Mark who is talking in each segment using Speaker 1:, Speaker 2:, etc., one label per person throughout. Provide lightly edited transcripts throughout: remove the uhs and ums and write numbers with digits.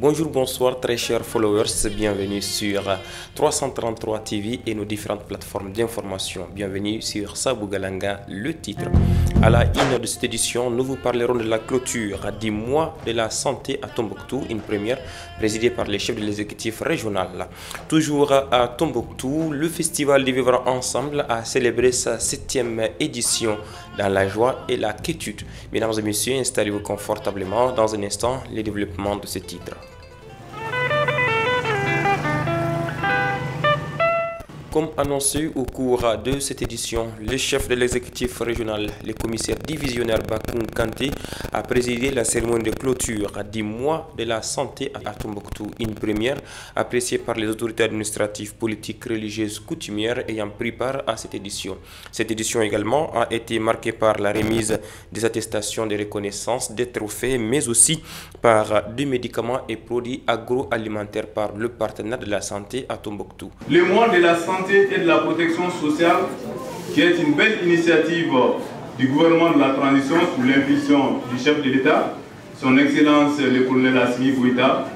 Speaker 1: Bonjour, bonsoir très chers followers, bienvenue sur 333 TV et nos différentes plateformes d'information. Bienvenue sur Sabougalanga, le titre. À la une de cette édition, nous vous parlerons de la clôture du mois de la santé à Tombouctou, une première présidée par les chefs de l'exécutif régional. Toujours à Tombouctou, le festival de Vivre Ensemble a célébré sa 7e édition dans la joie et la quiétude. Mesdames et messieurs, installez-vous confortablement. Dans un instant, les développements de ce titre. Comme annoncé au cours de cette édition, le chef de l'exécutif régional, le commissaire divisionnaire Bakoun Kanté, a présidé la cérémonie de clôture du mois de la santé à Tombouctou, une première appréciée par les autorités administratives, politiques, religieuses, coutumières ayant pris part à cette édition. Cette édition également a été marquée par la remise des attestations de reconnaissance, des trophées, mais aussi par des médicaments et produits agroalimentaires par le partenaire de la santé à Tombouctou.
Speaker 2: Le mois de la santé et de la protection sociale, qui est une belle initiative du gouvernement de la transition sous l'impulsion du chef de l'État, son Excellence le colonel Assimi Goïta,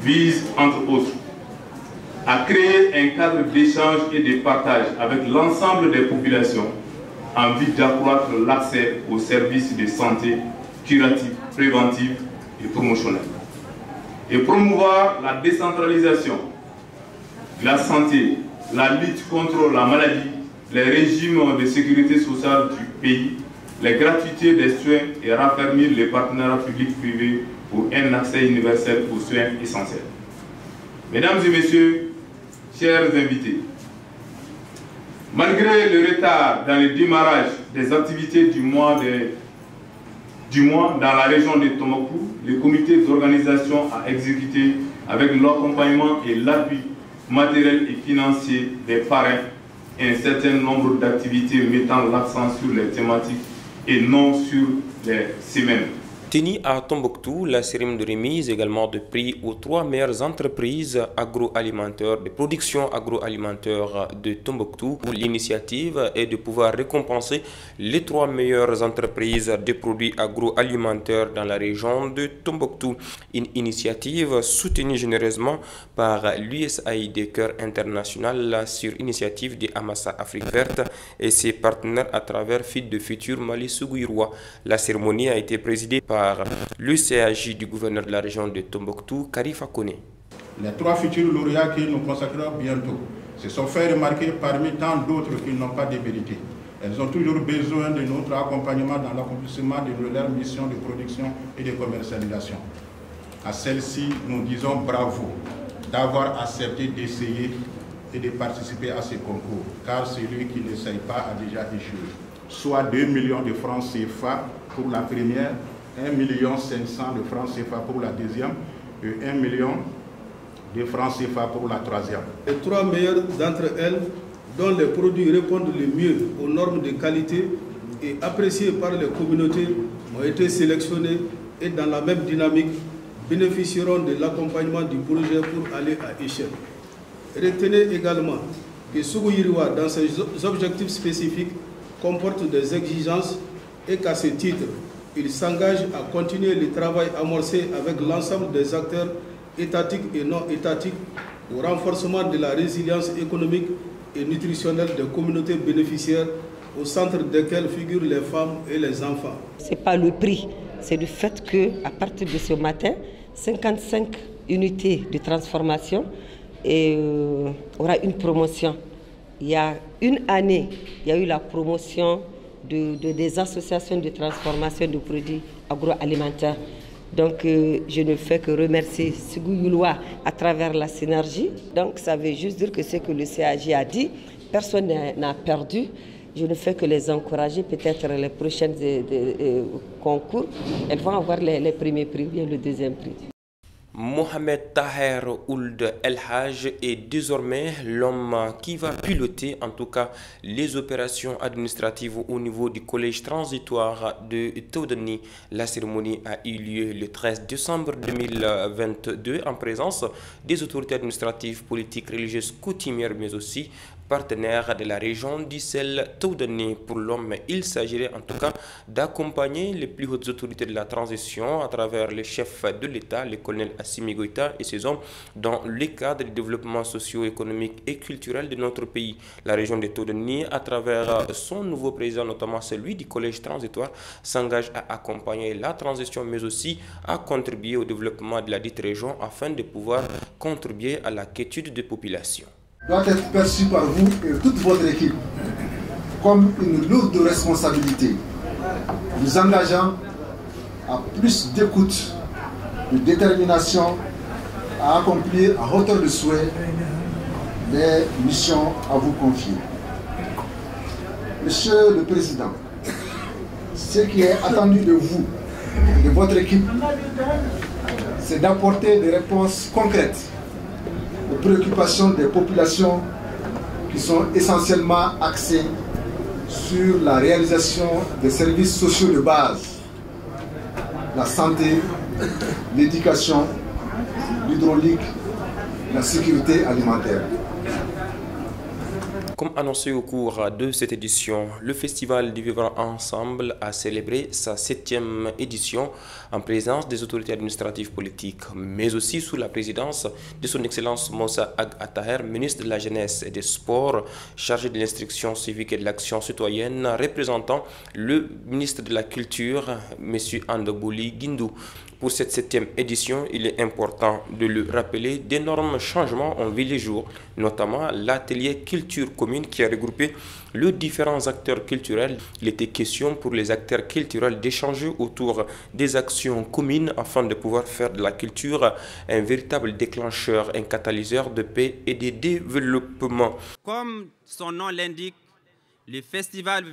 Speaker 2: vise entre autres à créer un cadre d'échange et de partage avec l'ensemble des populations en vue d'accroître l'accès aux services de santé curatifs, préventifs et promotionnels, et promouvoir la décentralisation de la santé, la lutte contre la maladie, les régimes de sécurité sociale du pays, les gratuités des soins et raffermir les partenariats publics-privés pour un accès universel aux soins essentiels. Mesdames et messieurs, chers invités, malgré le retard dans le démarrage des activités du mois dans la région de Tombouctou, le comité d'organisation a exécuté avec l'accompagnement et l'appui matériel et financier des parrains et un certain nombre d'activités mettant l'accent sur les thématiques et non sur les semaines.
Speaker 1: Tenue à Tombouctou, la cérémonie de remise également de prix aux 3 meilleures entreprises agroalimentaires de production agroalimentaire de Tombouctou. L'initiative est de pouvoir récompenser les 3 meilleures entreprises de produits agroalimentaires dans la région de Tombouctou. Une initiative soutenue généreusement par l'USAID Cœur International sur initiative de Amassa Afrique Verte et ses partenaires à travers FID de Futur Mali Sougouiroua. La cérémonie a été présidée par le CAJ du gouverneur de la région de Tombouctou, Karifa Kone.
Speaker 3: Les 3 futurs lauréats que nous consacrerons bientôt se sont fait remarquer parmi tant d'autres qui n'ont pas de vérité. Elles ont toujours besoin de notre accompagnement dans l'accomplissement de leur mission de production et de commercialisation. À celles-ci, nous disons bravo d'avoir accepté d'essayer et de participer à ce concours, car celui qui n'essaye pas a déjà échoué. Soit 2 millions de francs CFA pour la première, 1,5 million de francs CFA pour la deuxième et 1 million de francs CFA pour la troisième.
Speaker 4: Les 3 meilleures d'entre elles, dont les produits répondent le mieux aux normes de qualité et appréciés par les communautés, ont été sélectionnés et dans la même dynamique bénéficieront de l'accompagnement du projet pour aller à échelle. Retenez également que Sougouiroua, dans ses objectifs spécifiques, comporte des exigences et qu'à ce titre, il s'engage à continuer le travail amorcé avec l'ensemble des acteurs étatiques et non étatiques au renforcement de la résilience économique et nutritionnelle des communautés bénéficiaires au centre desquelles figurent les femmes et les enfants.
Speaker 5: Ce n'est pas le prix, c'est le fait qu'à partir de ce matin, 55 unités de transformation aura une promotion. Il y a une année, il y a eu la promotion des associations de transformation de produits agroalimentaires. Donc, je ne fais que remercier Sougouiroua à travers la synergie. Donc, ça veut juste dire que ce que le CAJ a dit, personne n'a perdu. Je ne fais que les encourager. Peut-être les prochains concours, elles vont avoir les premiers prix et le deuxième prix.
Speaker 1: Mohamed Taher Ould El Haj est désormais l'homme qui va piloter en tout cas les opérations administratives au niveau du collège transitoire de Taoudani. La cérémonie a eu lieu le 13 décembre 2022 en présence des autorités administratives, politiques, religieuses, coutumières mais aussi partenaire de la région du sel Toudani pour l'homme. Il s'agirait en tout cas d'accompagner les plus hautes autorités de la transition à travers les chefs de l'État, le colonel Assimi Goïta et ses hommes, dans le cadre du développement socio-économique et culturel de notre pays. La région de Toudani, à travers son nouveau président, notamment celui du collège transitoire, s'engage à accompagner la transition, mais aussi à contribuer au développement de la dite région afin de pouvoir contribuer à la quiétude des populations.
Speaker 6: Doit être perçu par vous et toute votre équipe comme une lourde responsabilité, vous engageant à plus d'écoute, de détermination, à accomplir à hauteur de souhait les missions à vous confier. Monsieur le Président, ce qui est attendu de vous et de votre équipe, c'est d'apporter des réponses concrètes aux préoccupations des populations qui sont essentiellement axées sur la réalisation des services sociaux de base, la santé, l'éducation, l'hydraulique, la sécurité alimentaire.
Speaker 1: Comme annoncé au cours de cette édition, le Festival du Vivre Ensemble a célébré sa 7e édition en présence des autorités administratives politiques, mais aussi sous la présidence de son Excellence Moussa Ag Attaher, ministre de la Jeunesse et des Sports, chargé de l'instruction civique et de l'action citoyenne, représentant le ministre de la Culture, M. Andobouli Guindou. Pour cette 7e édition, il est important de le rappeler, d'énormes changements ont vu les jours, notamment l'atelier culture commune qui a regroupé les différents acteurs culturels. Il était question pour les acteurs culturels d'échanger autour des actions communes afin de pouvoir faire de la culture un véritable déclencheur, un catalyseur de paix et de développement.
Speaker 7: Comme son nom l'indique, le festival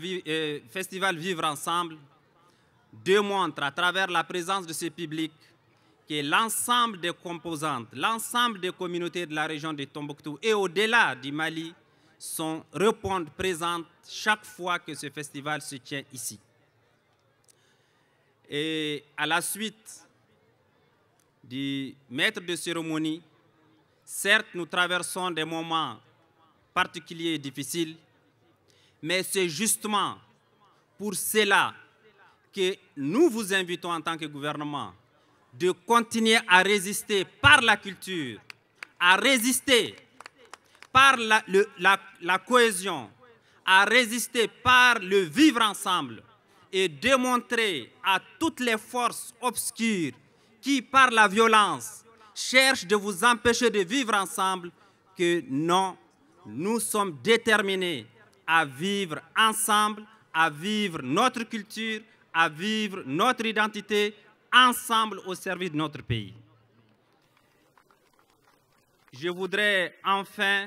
Speaker 7: Vivre Ensemble démontre à travers la présence de ce public que l'ensemble des composantes, l'ensemble des communautés de la région de Tombouctou et au-delà du Mali répondent présentes chaque fois que ce festival se tient ici. Et à la suite du maître de cérémonie, certes nous traversons des moments particuliers et difficiles, mais c'est justement pour cela que nous vous invitons en tant que gouvernement de continuer à résister par la culture, à résister par la cohésion, à résister par le vivre ensemble et démontrer à toutes les forces obscures qui, par la violence, cherchent de vous empêcher de vivre ensemble que non, nous sommes déterminés à vivre ensemble, à vivre notre culture, à vivre notre identité ensemble au service de notre pays. Je voudrais enfin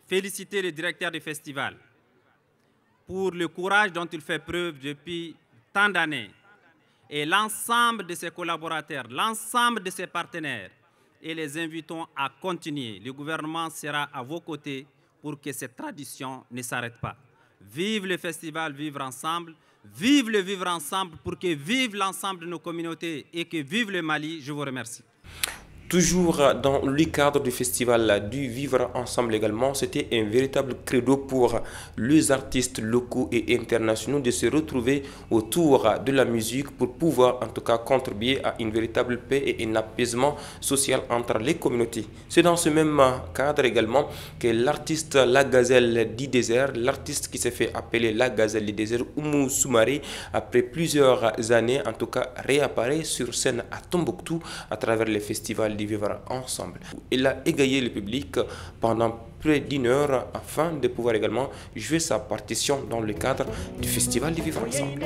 Speaker 7: féliciter le directeur du festival pour le courage dont il fait preuve depuis tant d'années et l'ensemble de ses collaborateurs, l'ensemble de ses partenaires, et les invitons à continuer. Le gouvernement sera à vos côtés pour que cette tradition ne s'arrête pas. Vive le festival Vivre Ensemble, vive le Vivre Ensemble pour que vive l'ensemble de nos communautés et que vive le Mali. Je vous remercie.
Speaker 1: Toujours dans le cadre du festival du Vivre Ensemble également, c'était un véritable credo pour les artistes locaux et internationaux de se retrouver autour de la musique pour pouvoir en tout cas contribuer à une véritable paix et un apaisement social entre les communautés. C'est dans ce même cadre également que l'artiste La Gazelle du désert, l'artiste qui s'est fait appeler La Gazelle du désert, Oumou Soumaré, après plusieurs années en tout cas réapparaît sur scène à Tombouctou à travers les festivals du Vivre Ensemble. Il a égayé le public pendant près d'1 heure afin de pouvoir également jouer sa partition dans le cadre du festival du Vivre Ensemble.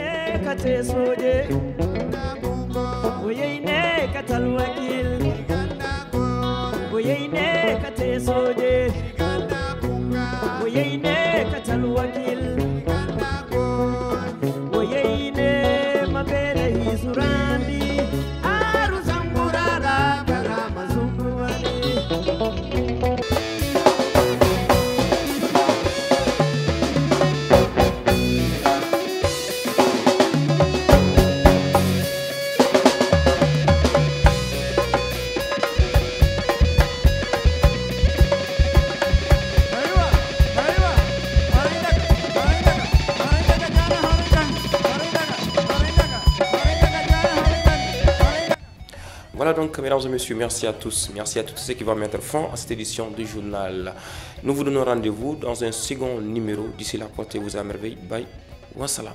Speaker 1: Voilà donc, mesdames et messieurs, merci à tous. Merci à tous ceux qui vont mettre fin à cette édition du journal. Nous vous donnons rendez-vous dans un second numéro. D'ici là, portez-vous à merveille. Bye. Wassalam.